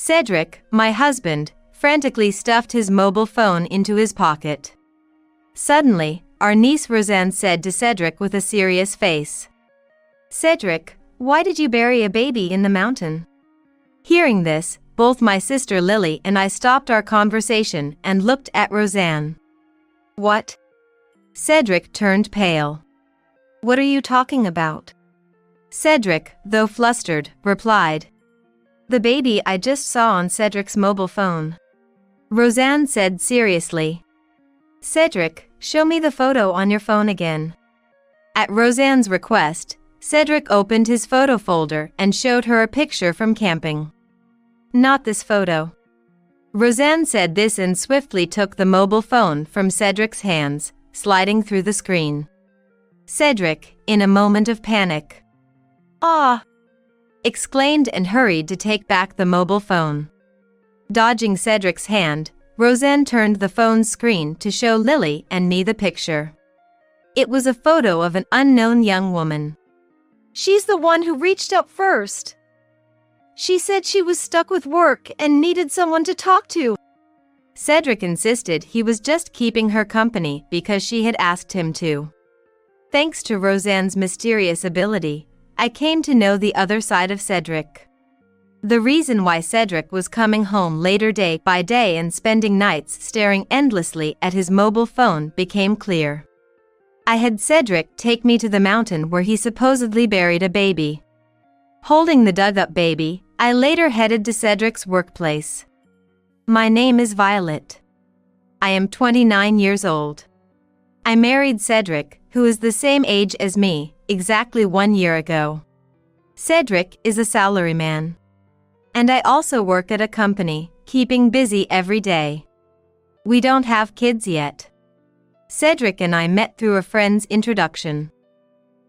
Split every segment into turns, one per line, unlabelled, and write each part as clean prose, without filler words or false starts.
Cedric, my husband, frantically stuffed his mobile phone into his pocket. Suddenly, our niece Roseanne said to Cedric with a serious face, "Cedric, why did you bury a baby in the mountain?" Hearing this, both my sister Lily and I stopped our conversation and looked at Roseanne. "What?" Cedric turned pale. "What are you talking about?" Cedric, though flustered, replied, "The baby I just saw on Cedric's mobile phone." Roseanne said seriously, "Cedric, show me the photo on your phone again." At Roseanne's request, Cedric opened his photo folder and showed her a picture from camping. "Not this photo." Roseanne said this and swiftly took the mobile phone from Cedric's hands, sliding through the screen. Cedric, in a moment of panic, "Ah!" exclaimed and hurried to take back the mobile phone. Dodging Cedric's hand, Roseanne turned the phone's screen to show Lily and me the picture. It was a photo of an unknown young woman. "She's the one who reached out first. She said she was stuck with work and needed someone to talk to." Cedric insisted he was just keeping her company because she had asked him to. Thanks to Roseanne's mysterious ability, I came to know the other side of Cedric. The reason why Cedric was coming home later day by day and spending nights staring endlessly at his mobile phone became clear. I had Cedric take me to the mountain where he supposedly buried a baby. Holding the dug-up baby, I later headed to Cedric's workplace. My name is Violet. I am 29 years old. I married Cedric, who is the same age as me, exactly 1 year ago. Cedric is a salaryman. And I also work at a company, keeping busy every day. We don't have kids yet. Cedric and I met through a friend's introduction.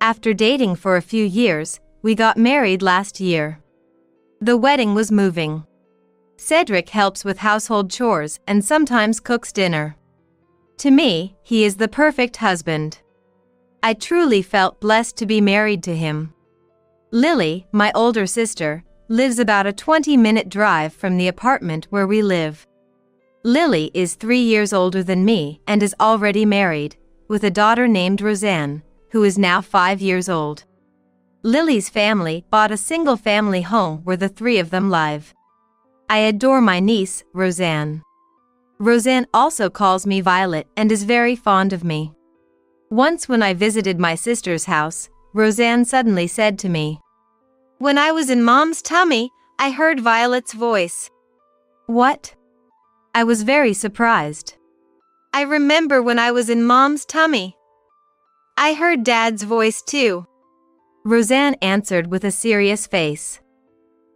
After dating for a few years, we got married last year. The wedding was moving. Cedric helps with household chores and sometimes cooks dinner. To me, he is the perfect husband. I truly felt blessed to be married to him. Lily, my older sister, lives about a 20-minute drive from the apartment where we live. Lily is 3 years older than me and is already married, with a daughter named Roseanne, who is now 5 years old. Lily's family bought a single-family home where the three of them live. I adore my niece, Roseanne. Roseanne also calls me Violet and is very fond of me. Once when I visited my sister's house, Roseanne suddenly said to me, "When I was in Mom's tummy, I heard Violet's voice." "What?" I was very surprised. "I remember when I was in Mom's tummy. I heard Dad's voice too," Roseanne answered with a serious face.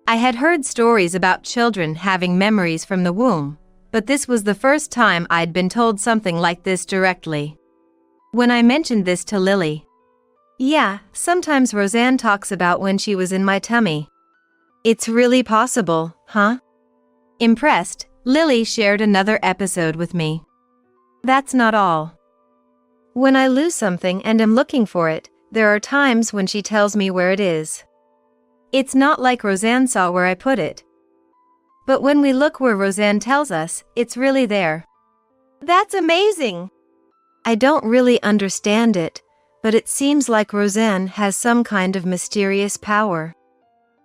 I had heard stories about children having memories from the womb, but this was the first time I'd been told something like this directly. When I mentioned this to Lily, "Yeah, sometimes Roseanne talks about when she was in my tummy. It's really possible, huh?" Impressed, Lily shared another episode with me. "That's not all. When I lose something and am looking for it, there are times when she tells me where it is. It's not like Roseanne saw where I put it. But when we look where Roseanne tells us, it's really there." "That's amazing." "I don't really understand it, but it seems like Roseanne has some kind of mysterious power,"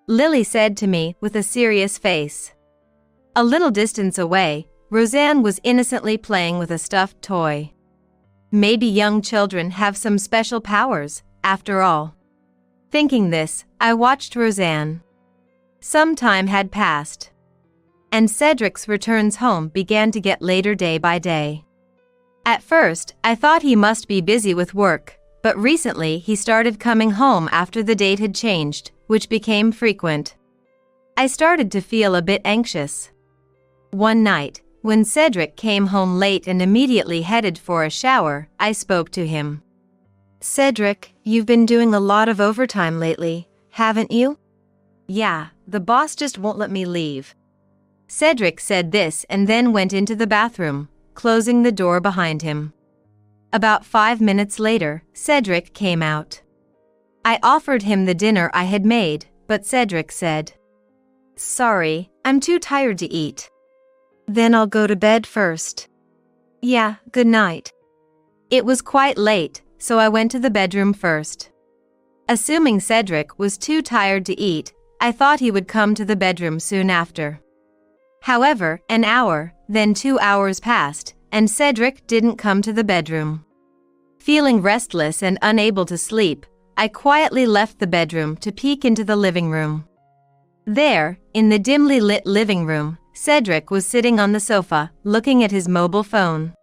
Lily said to me with a serious face. A little distance away, Roseanne was innocently playing with a stuffed toy. Maybe young children have some special powers, after all. Thinking this, I watched Roseanne. Some time had passed, and Cedric's returns home began to get later day by day. At first, I thought he must be busy with work, but recently he started coming home after the date had changed, which became frequent. I started to feel a bit anxious. One night, when Cedric came home late and immediately headed for a shower, I spoke to him. "Cedric, you've been doing a lot of overtime lately, haven't you?" "Yeah, the boss just won't let me leave." Cedric said this and then went into the bathroom, closing the door behind him. About 5 minutes later, Cedric came out. I offered him the dinner I had made, but Cedric said, "Sorry, I'm too tired to eat. Then I'll go to bed first. Yeah, good night. It was quite late, so I went to the bedroom first. Assuming Cedric was too tired to eat, I thought he would come to the bedroom soon after. However, an hour, then 2 hours passed, and Cedric didn't come to the bedroom. Feeling restless and unable to sleep, I quietly left the bedroom to peek into the living room. There, in the dimly lit living room, Cedric was sitting on the sofa, looking at his mobile phone.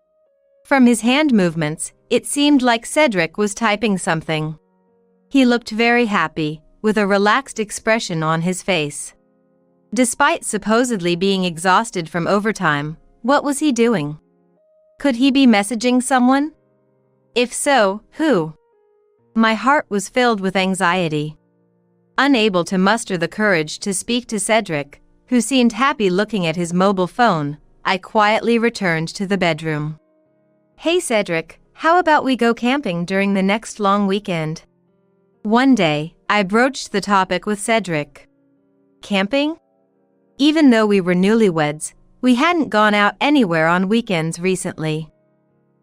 From his hand movements, it seemed like Cedric was typing something. He looked very happy, with a relaxed expression on his face. Despite supposedly being exhausted from overtime, what was he doing? Could he be messaging someone? If so, who? My heart was filled with anxiety. Unable to muster the courage to speak to Cedric, who seemed happy looking at his mobile phone, I quietly returned to the bedroom. Hey Cedric, how about we go camping during the next long weekend? One day, I broached the topic with Cedric. Camping? Even though we were newlyweds, we hadn't gone out anywhere on weekends recently.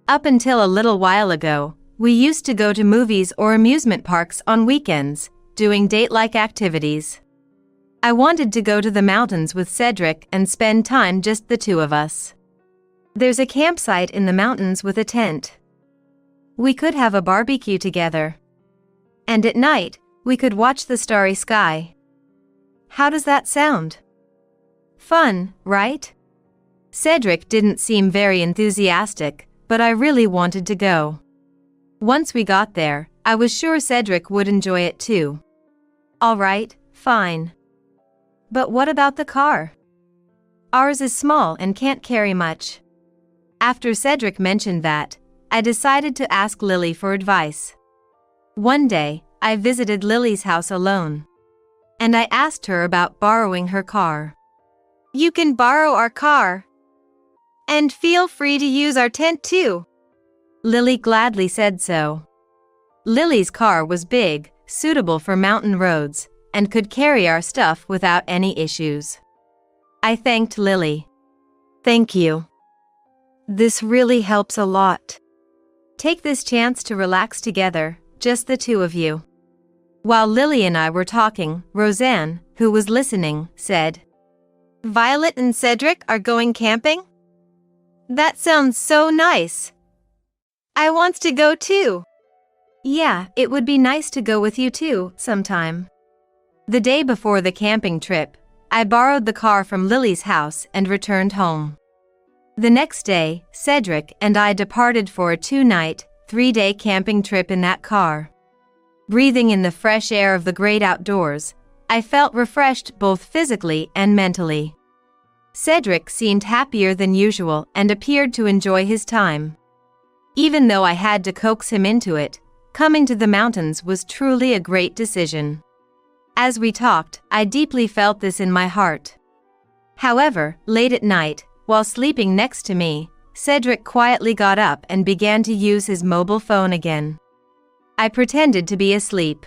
Up until a little while ago, we used to go to movies or amusement parks on weekends, doing date-like activities. I wanted to go to the mountains with Cedric and spend time just the two of us. There's a campsite in the mountains with a tent. We could have a barbecue together. And at night, we could watch the starry sky. How does that sound? Fun, right? Cedric didn't seem very enthusiastic, but I really wanted to go. Once we got there, I was sure Cedric would enjoy it too. All right, fine. But what about the car? Ours is small and can't carry much. After Cedric mentioned that, I decided to ask Lily for advice. One day, I visited Lily's house alone. And I asked her about borrowing her car. You can borrow our car. And feel free to use our tent too. Lily gladly said so. Lily's car was big, suitable for mountain roads, and could carry our stuff without any issues. I thanked Lily. Thank you. This really helps a lot. Take this chance to relax together, just the two of you. While Lily and I were talking, Roseanne, who was listening, said, Violet and Cedric are going camping? That sounds so nice. I want to go too. Yeah, it would be nice to go with you too, sometime. The day before the camping trip, I borrowed the car from Lily's house and returned home. The next day, Cedric and I departed for a 2-night, 3-day camping trip in that car. Breathing in the fresh air of the great outdoors, I felt refreshed both physically and mentally. Cedric seemed happier than usual and appeared to enjoy his time. Even though I had to coax him into it, coming to the mountains was truly a great decision. As we talked, I deeply felt this in my heart. However, late at night, while sleeping next to me, Cedric quietly got up and began to use his mobile phone again. I pretended to be asleep.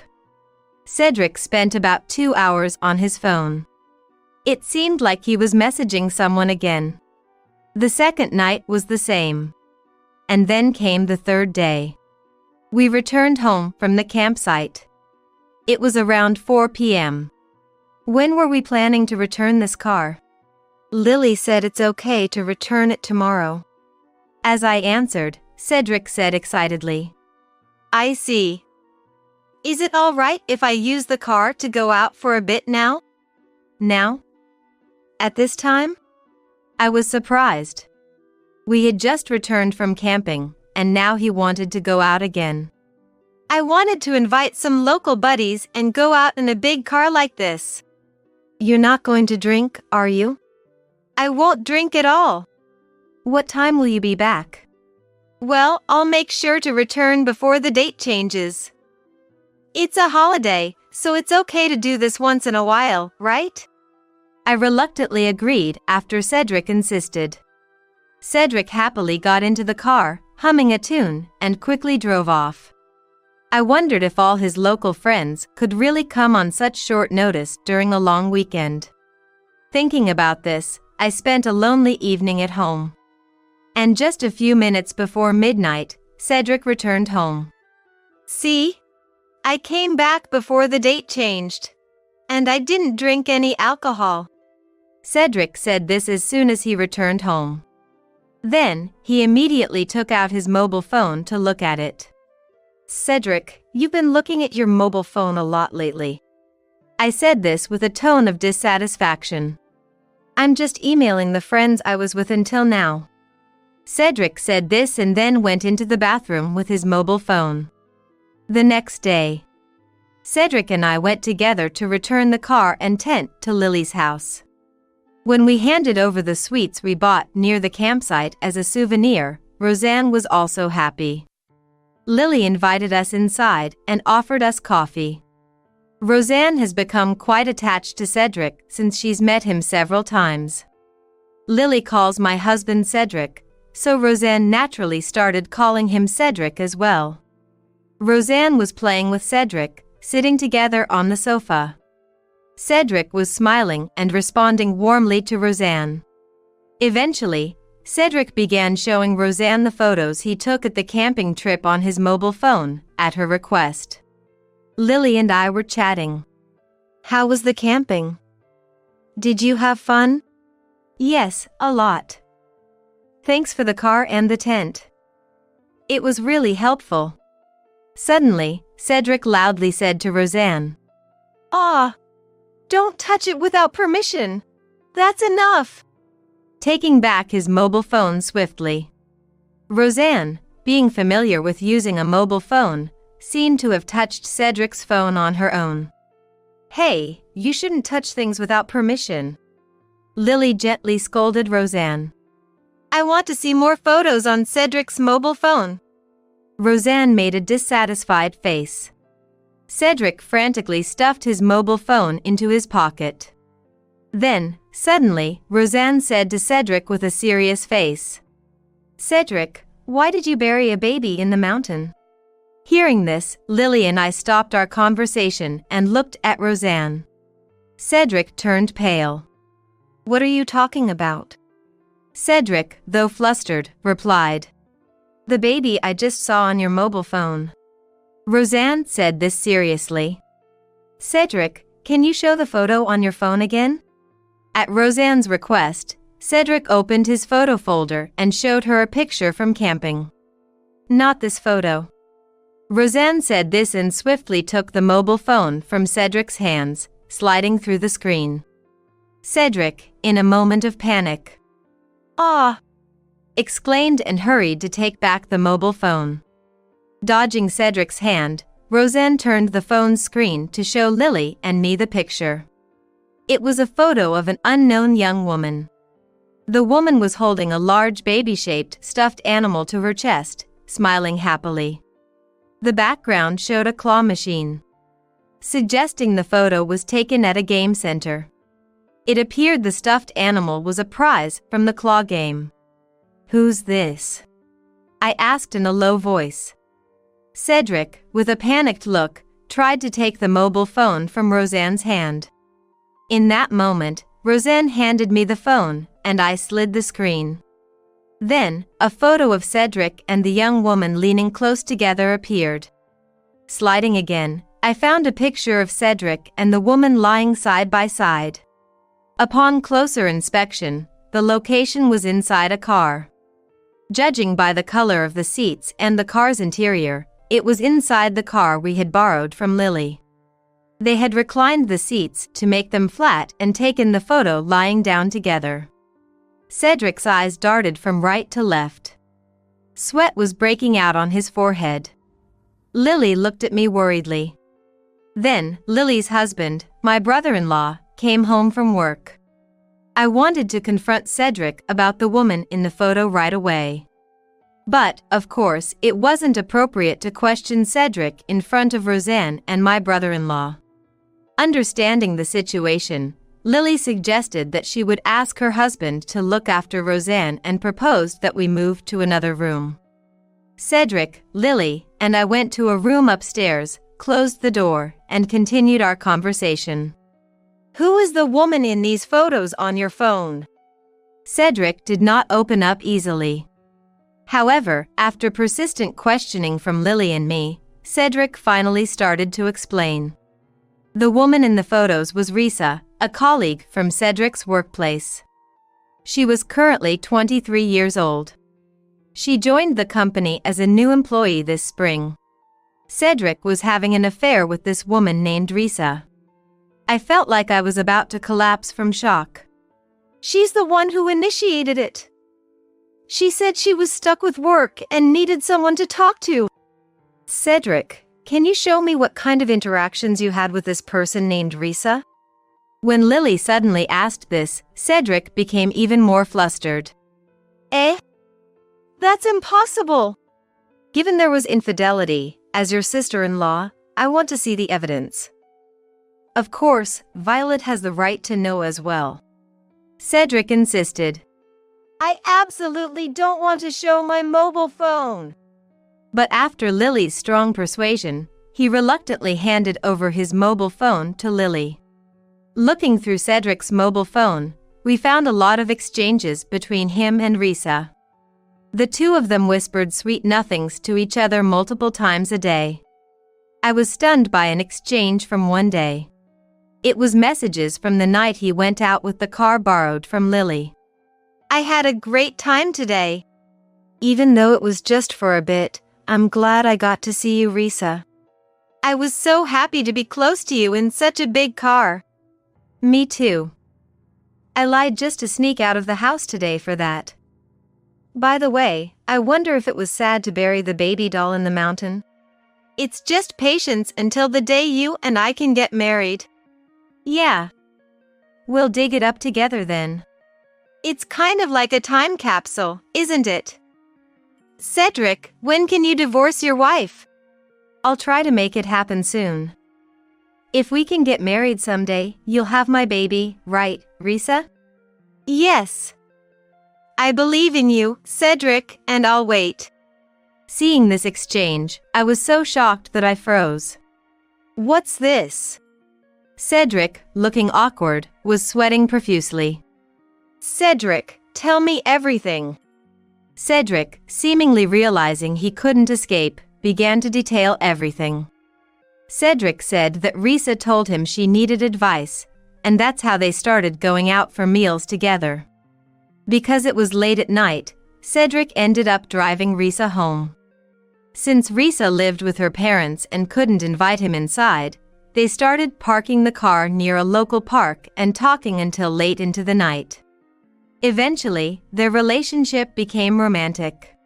Cedric spent about 2 hours on his phone. It seemed like he was messaging someone again. The second night was the same. And then came the third day. We returned home from the campsite. It was around 4 p.m. When were we planning to return this car? Lily said it's okay to return it tomorrow. As I answered, Cedric said excitedly, I see. Is it all right if I use the car to go out for a bit now? Now? At this time? I was surprised. We had just returned from camping, and now he wanted to go out again. I wanted to invite some local buddies and go out in a big car like this. You're not going to drink, are you? I won't drink at all. What time will you be back? Well, I'll make sure to return before the date changes. It's a holiday, so it's okay to do this once in a while, right? I reluctantly agreed after Cedric insisted. Cedric happily got into the car, humming a tune, and quickly drove off. I wondered if all his local friends could really come on such short notice during a long weekend. Thinking about this, I spent a lonely evening at home. And just a few minutes before midnight, Cedric returned home. See? I came back before the date changed. And I didn't drink any alcohol. Cedric said this as soon as he returned home. Then, he immediately took out his mobile phone to look at it. Cedric, you've been looking at your mobile phone a lot lately. I said this with a tone of dissatisfaction. I'm just emailing the friends I was with until now. Cedric said this and then went into the bathroom with his mobile phone. The next day, Cedric and I went together to return the car and tent to Lily's house. When we handed over the sweets we bought near the campsite as a souvenir, Roseanne was also happy. Lily invited us inside and offered us coffee. Roseanne has become quite attached to Cedric since she's met him several times. Lily calls my husband Cedric, so Roseanne naturally started calling him Cedric as well. Roseanne was playing with Cedric, sitting together on the sofa. Cedric was smiling and responding warmly to Roseanne. Eventually, Cedric began showing Roseanne the photos he took at the camping trip on his mobile phone, at her request. Lily and I were chatting. How was the camping? Did you have fun? Yes, a lot. Thanks for the car and the tent. It was really helpful. Suddenly, Cedric loudly said to Roseanne, Don't touch it without permission. That's enough. Taking back his mobile phone swiftly. Roseanne, being familiar with using a mobile phone, seemed to have touched Cedric's phone on her own. Hey, you shouldn't touch things without permission. Lily gently scolded Roseanne. I want to see more photos on Cedric's mobile phone. Roseanne made a dissatisfied face. Cedric frantically stuffed his mobile phone into his pocket. Then, suddenly, Roseanne said to Cedric with a serious face, Cedric, why did you bury a baby in the mountain? Hearing this, Lily and I stopped our conversation and looked at Roseanne. Cedric turned pale. What are you talking about? Cedric, though flustered, replied, The baby I just saw on your mobile phone. Roseanne said this seriously. Cedric, can you show the photo on your phone again? At Roseanne's request, Cedric opened his photo folder and showed her a picture from camping. Not this photo. Roseanne said this and swiftly took the mobile phone from Cedric's hands, sliding through the screen. Cedric, in a moment of panic, exclaimed and hurried to take back the mobile phone. Dodging Cedric's hand, Roseanne turned the phone's screen to show Lily and me the picture. It was a photo of an unknown young woman. The woman was holding a large baby-shaped stuffed animal to her chest, smiling happily. The background showed a claw machine, suggesting the photo was taken at a game center. It appeared the stuffed animal was a prize from the claw game. Who's this? I asked in a low voice. Cedric, with a panicked look, tried to take the mobile phone from Roseanne's hand. In that moment, Roseanne handed me the phone, and I slid the screen. Then, a photo of Cedric and the young woman leaning close together appeared. Sliding again, I found a picture of Cedric and the woman lying side by side. Upon closer inspection, the location was inside a car. Judging by the color of the seats and the car's interior, it was inside the car we had borrowed from Lily. They had reclined the seats to make them flat and taken the photo lying down together. Cedric's eyes darted from right to left. Sweat was breaking out on his forehead. Lily looked at me worriedly. Then, Lily's husband, my brother-in-law, came home from work. I wanted to confront Cedric about the woman in the photo right away. But, of course, it wasn't appropriate to question Cedric in front of Roseanne and my brother-in-law. Understanding the situation, Lily suggested that she would ask her husband to look after Roseanne and proposed that we move to another room. Cedric, Lily, and I went to a room upstairs, closed the door, and continued our conversation. Who is the woman in these photos on your phone? Cedric did not open up easily. However, after persistent questioning from Lily and me, Cedric finally started to explain. The woman in the photos was Risa, a colleague from Cedric's workplace. She was currently 23 years old. She joined the company as a new employee this spring. Cedric was having an affair with this woman named Risa. I felt like I was about to collapse from shock. She's the one who initiated it. She said she was stuck with work and needed someone to talk to. Cedric, can you show me what kind of interactions you had with this person named Risa? When Lily suddenly asked this, Cedric became even more flustered. Eh? That's impossible. Given there was infidelity, as your sister-in-law, I want to see the evidence. Of course, Violet has the right to know as well. Cedric insisted. I absolutely don't want to show my mobile phone. But after Lily's strong persuasion, he reluctantly handed over his mobile phone to Lily. Looking through Cedric's mobile phone, we found a lot of exchanges between him and Risa. The two of them whispered sweet nothings to each other multiple times a day. I was stunned by an exchange from one day. It was messages from the night he went out with the car borrowed from Lily. I had a great time today. Even though it was just for a bit, I'm glad I got to see you, Risa. I was so happy to be close to you in such a big car. Me too. I lied just to sneak out of the house today for that. By the way, I wonder if it was sad to bury the baby doll in the mountain. It's just patience until the day you and I can get married. Yeah. We'll dig it up together then. It's kind of like a time capsule, isn't it? Cedric, when can you divorce your wife? I'll try to make it happen soon. If we can get married someday, you'll have my baby, right, Risa? Yes. I believe in you, Cedric, and I'll wait. Seeing this exchange, I was so shocked that I froze. What's this? Cedric, looking awkward, was sweating profusely. Cedric, tell me everything. Cedric, seemingly realizing he couldn't escape, began to detail everything. Cedric said that Risa told him she needed advice, and that's how they started going out for meals together. Because it was late at night, Cedric ended up driving Risa home. Since Risa lived with her parents and couldn't invite him inside, they started parking the car near a local park and talking until late into the night. Eventually, their relationship became romantic.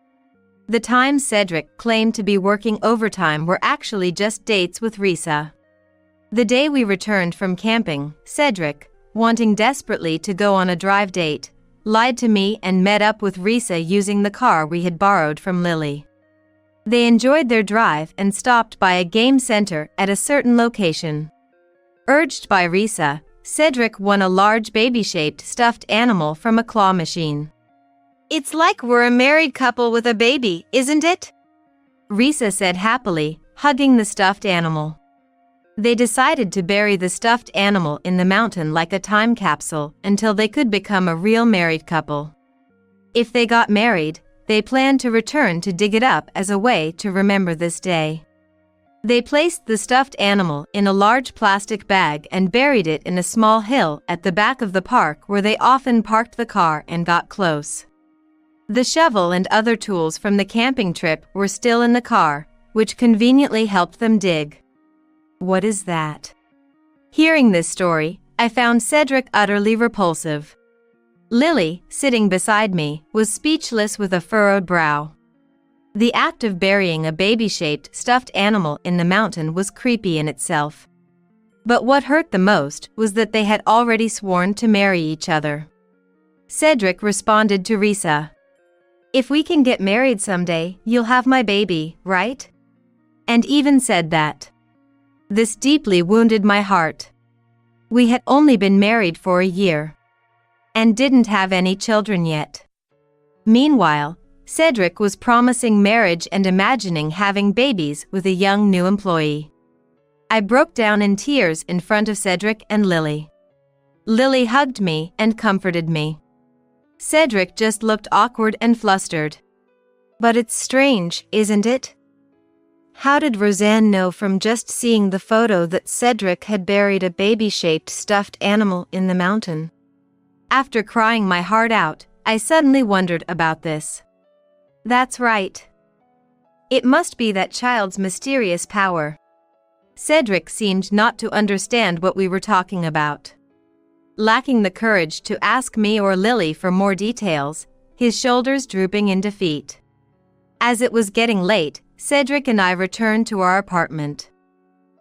The times Cedric claimed to be working overtime were actually just dates with Risa. The day we returned from camping, Cedric, wanting desperately to go on a drive date, lied to me and met up with Risa using the car we had borrowed from Lily. They enjoyed their drive and stopped by a game center at a certain location. Urged by Risa, Cedric won a large baby-shaped stuffed animal from a claw machine. It's like we're a married couple with a baby, isn't it? Risa said happily, hugging the stuffed animal. They decided to bury the stuffed animal in the mountain like a time capsule until they could become a real married couple. If they got married, they planned to return to dig it up as a way to remember this day. They placed the stuffed animal in a large plastic bag and buried it in a small hill at the back of the park where they often parked the car and got close. The shovel and other tools from the camping trip were still in the car, which conveniently helped them dig. What is that? Hearing this story, I found Cedric utterly repulsive. Lily, sitting beside me, was speechless with a furrowed brow. The act of burying a baby-shaped stuffed animal in the mountain was creepy in itself. But what hurt the most was that they had already sworn to marry each other. Cedric responded to Risa. If we can get married someday, you'll have my baby, right? And even said that. This deeply wounded my heart. We had only been married for a year. And didn't have any children yet. Meanwhile, Cedric was promising marriage and imagining having babies with a young new employee. I broke down in tears in front of Cedric and Lily. Lily hugged me and comforted me. Cedric just looked awkward and flustered. But it's strange, isn't it? How did Roseanne know from just seeing the photo that Cedric had buried a baby-shaped stuffed animal in the mountain? After crying my heart out, I suddenly wondered about this. That's right. It must be that child's mysterious power. Cedric seemed not to understand what we were talking about. Lacking the courage to ask me or Lily for more details, his shoulders drooping in defeat. As it was getting late, Cedric and I returned to our apartment.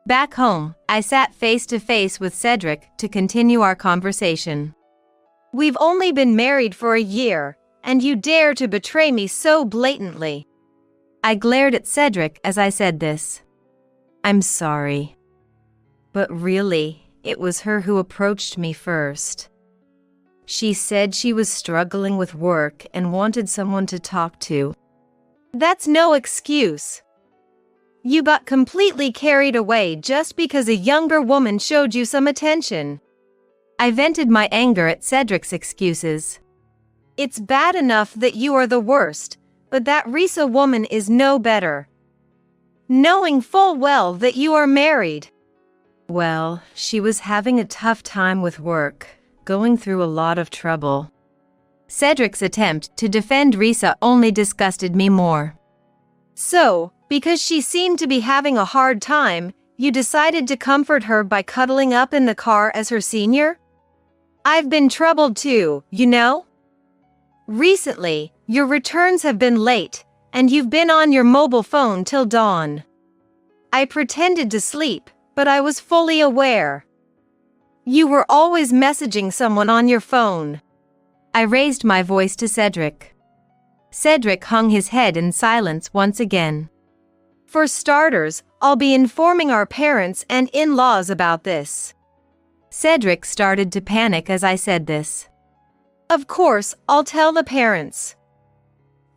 Back home, I sat face to face with Cedric to continue our conversation. We've only been married for a year, and you dare to betray me so blatantly. I glared at Cedric as I said this. I'm sorry. But really, it was her who approached me first. She said she was struggling with work and wanted someone to talk to. That's no excuse. You got completely carried away just because a younger woman showed you some attention. I vented my anger at Cedric's excuses. It's bad enough that you are the worst, but that Risa woman is no better. Knowing full well that you are married. Well, she was having a tough time with work, going through a lot of trouble. Cedric's attempt to defend Risa only disgusted me more. So, because she seemed to be having a hard time, you decided to comfort her by cuddling up in the car as her senior? I've been troubled too, you know? Recently, your returns have been late, and you've been on your mobile phone till dawn. I pretended to sleep, but I was fully aware. You were always messaging someone on your phone. I raised my voice to Cedric. Cedric hung his head in silence once again. For starters, I'll be informing our parents and in-laws about this. Cedric started to panic as I said this. Of course, I'll tell the parents.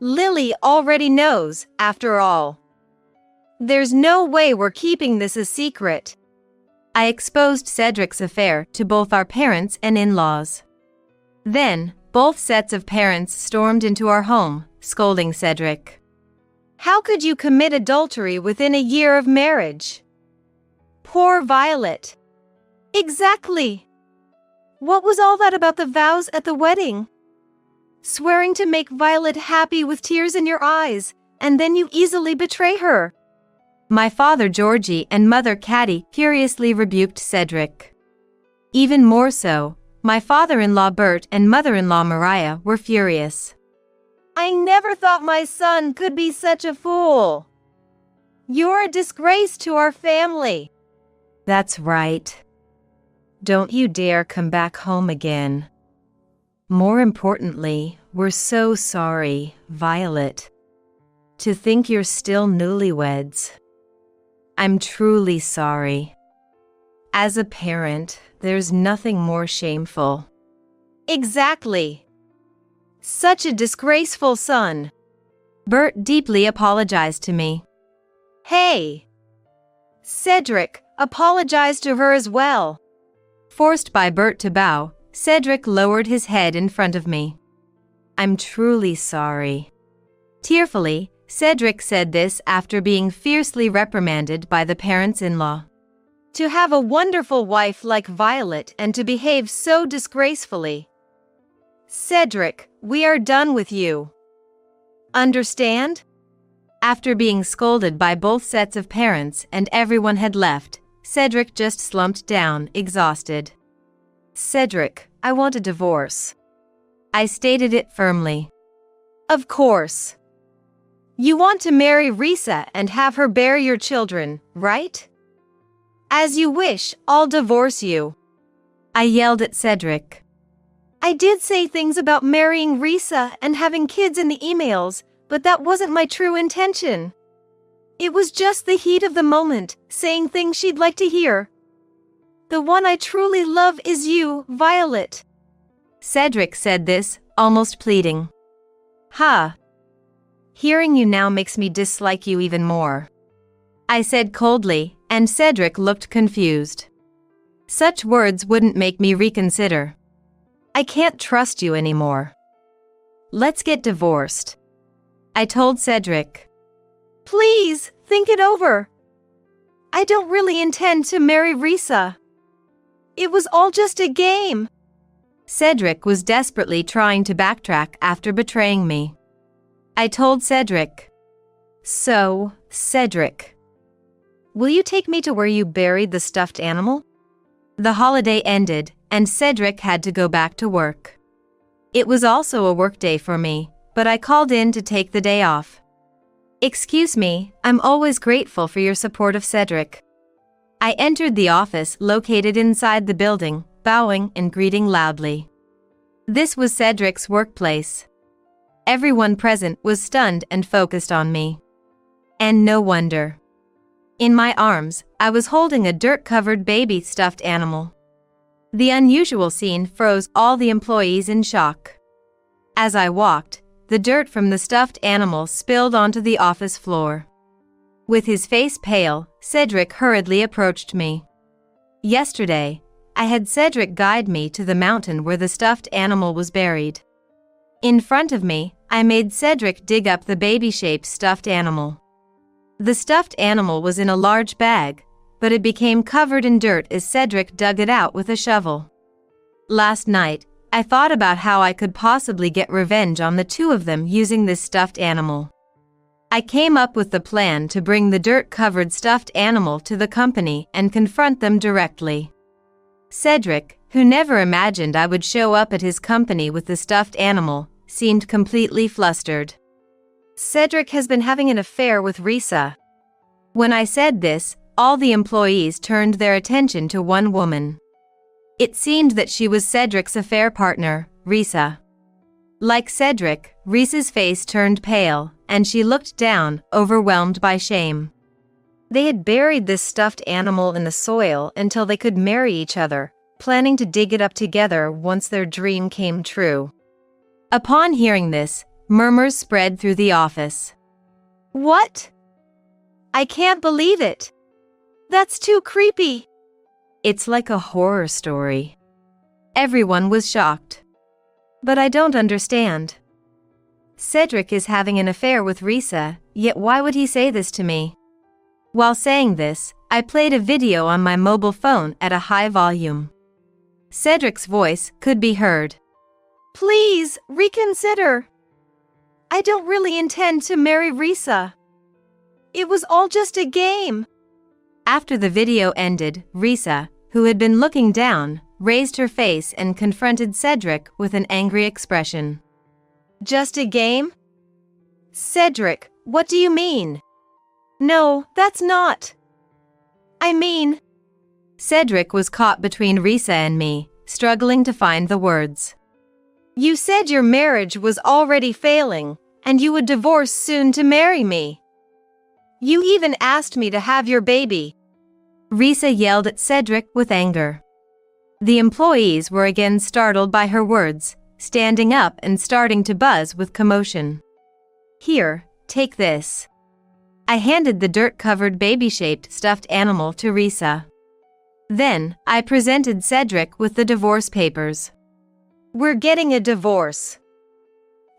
Lily already knows, after all. There's no way we're keeping this a secret. I exposed Cedric's affair to both our parents and in-laws. Then, both sets of parents stormed into our home, scolding Cedric. How could you commit adultery within a year of marriage? Poor Violet. Exactly. What was all that about the vows at the wedding? Swearing to make Violet happy with tears in your eyes, and then you easily betray her. My father Georgie and mother Caddy furiously rebuked Cedric. Even more so, my father-in-law Bert and mother-in-law Mariah were furious. I never thought my son could be such a fool. You're a disgrace to our family. That's right. Don't you dare come back home again. More importantly, we're so sorry, Violet. To think you're still newlyweds. I'm truly sorry. As a parent, there's nothing more shameful. Exactly. Such a disgraceful son. Bert deeply apologized to me. Hey! Cedric apologized to her as well. Forced by Bert to bow, Cedric lowered his head in front of me. I'm truly sorry. Tearfully, Cedric said this after being fiercely reprimanded by the parents-in-law. To have a wonderful wife like Violet and to behave so disgracefully. Cedric, we are done with you. Understand? After being scolded by both sets of parents and everyone had left, Cedric just slumped down, exhausted. Cedric, I want a divorce. I stated it firmly. Of course. You want to marry Risa and have her bear your children, right? As you wish, I'll divorce you. I yelled at Cedric. I did say things about marrying Risa and having kids in the emails, but that wasn't my true intention. It was just the heat of the moment, saying things she'd like to hear. The one I truly love is you, Violet. Cedric said this, almost pleading. Ha! Hearing you now makes me dislike you even more. I said coldly, and Cedric looked confused. Such words wouldn't make me reconsider. I can't trust you anymore. Let's get divorced, I told Cedric. Please, think it over. I don't really intend to marry Risa. It was all just a game. Cedric was desperately trying to backtrack after betraying me. I told Cedric. So, Cedric, will you take me to where you buried the stuffed animal? The holiday ended, and Cedric had to go back to work. It was also a work day for me, but I called in to take the day off. Excuse me, I'm always grateful for your support of Cedric. I entered the office located inside the building, bowing and greeting loudly. This was Cedric's workplace. Everyone present was stunned and focused on me. And no wonder. In my arms, I was holding a dirt-covered baby stuffed animal. The unusual scene froze all the employees in shock. As I walked, the dirt from the stuffed animal spilled onto the office floor. With his face pale, Cedric hurriedly approached me. Yesterday, I had Cedric guide me to the mountain where the stuffed animal was buried. In front of me, I made Cedric dig up the baby-shaped stuffed animal. The stuffed animal was in a large bag, but it became covered in dirt as Cedric dug it out with a shovel. Last night, I thought about how I could possibly get revenge on the two of them using this stuffed animal. I came up with the plan to bring the dirt-covered stuffed animal to the company and confront them directly. Cedric, who never imagined I would show up at his company with the stuffed animal, seemed completely flustered. Cedric has been having an affair with Risa. When I said this, all the employees turned their attention to one woman. It seemed that she was Cedric's affair partner, Risa. Like Cedric, Risa's face turned pale, and she looked down, overwhelmed by shame. They had buried this stuffed animal in the soil until they could marry each other, planning to dig it up together once their dream came true. Upon hearing this, murmurs spread through the office. What? I can't believe it. That's too creepy. It's like a horror story. Everyone was shocked. But I don't understand. Cedric is having an affair with Risa, yet why would he say this to me? While saying this, I played a video on my mobile phone at a high volume. Cedric's voice could be heard. Please, reconsider. I don't really intend to marry Risa. It was all just a game. After the video ended, Risa, who had been looking down, raised her face and confronted Cedric with an angry expression. Just a game? Cedric, what do you mean? No, that's not. I mean... Cedric was caught between Risa and me, struggling to find the words. You said your marriage was already failing, and you would divorce soon to marry me. You even asked me to have your baby. Risa yelled at Cedric with anger. The employees were again startled by her words, standing up and starting to buzz with commotion. Here, take this. I handed the dirt-covered baby-shaped stuffed animal to Risa. Then, I presented Cedric with the divorce papers. We're getting a divorce.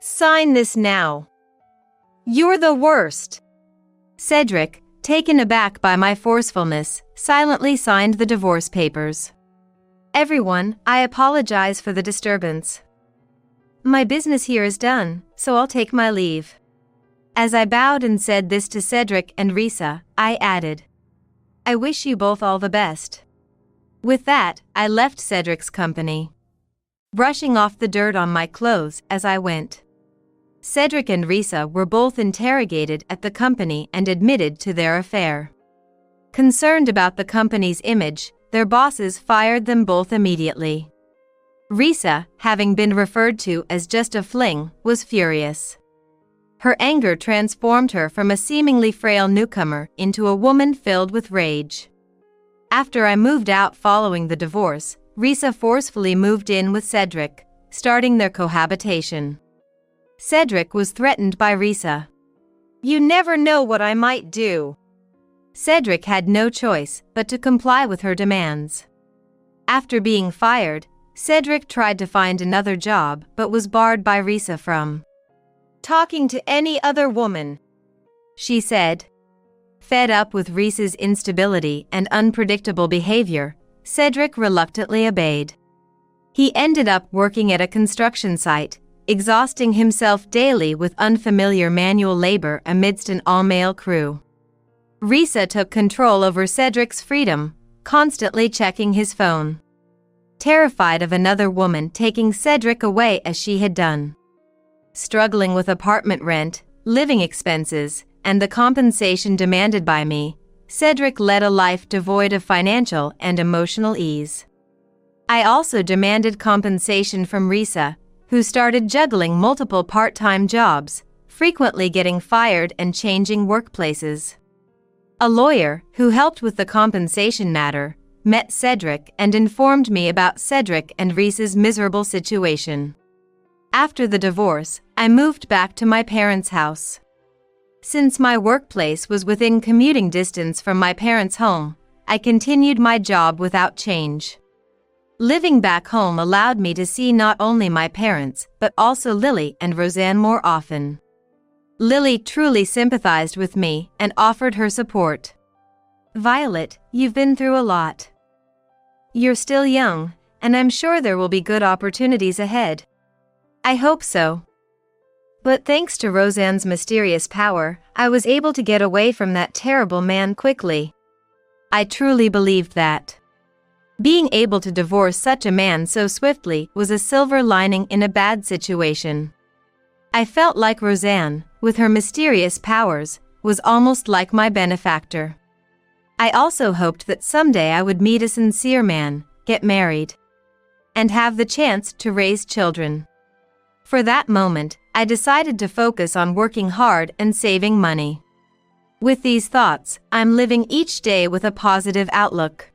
Sign this now. You're the worst. Cedric, taken aback by my forcefulness, silently signed the divorce papers. Everyone, I apologize for the disturbance. My business here is done, so I'll take my leave. As I bowed and said this to Cedric and Risa, I added, I wish you both all the best. With that, I left Cedric's company, brushing off the dirt on my clothes as I went. Cedric and Risa were both interrogated at the company and admitted to their affair. Concerned about the company's image, their bosses fired them both immediately. Risa, having been referred to as just a fling, was furious. Her anger transformed her from a seemingly frail newcomer into a woman filled with rage. After I moved out following the divorce, Risa forcefully moved in with Cedric, starting their cohabitation. Cedric was threatened by Risa. You never know what I might do. Cedric had no choice but to comply with her demands. After being fired, Cedric tried to find another job but was barred by Risa from talking to any other woman, she said. Fed up with Risa's instability and unpredictable behavior, Cedric reluctantly obeyed. He ended up working at a construction site, exhausting himself daily with unfamiliar manual labor amidst an all-male crew. Risa took control over Cedric's freedom, constantly checking his phone, terrified of another woman taking Cedric away as she had done. Struggling with apartment rent, living expenses, and the compensation demanded by me, Cedric led a life devoid of financial and emotional ease. I also demanded compensation from Risa, who started juggling multiple part-time jobs, frequently getting fired and changing workplaces. A lawyer, who helped with the compensation matter, met Cedric and informed me about Cedric and Risa's miserable situation. After the divorce, I moved back to my parents' house. Since my workplace was within commuting distance from my parents' home, I continued my job without change. Living back home allowed me to see not only my parents but also Lily and Roseanne more often. Lily truly sympathized with me and offered her support. "Violet, you've been through a lot. You're still young, and I'm sure there will be good opportunities ahead." "I hope so. But thanks to Roseanne's mysterious power, I was able to get away from that terrible man quickly." I truly believed that. Being able to divorce such a man so swiftly was a silver lining in a bad situation. I felt like Roseanne, with her mysterious powers, was almost like my benefactor. I also hoped that someday I would meet a sincere man, get married, and have the chance to raise children. For that moment, I decided to focus on working hard and saving money. With these thoughts, I'm living each day with a positive outlook.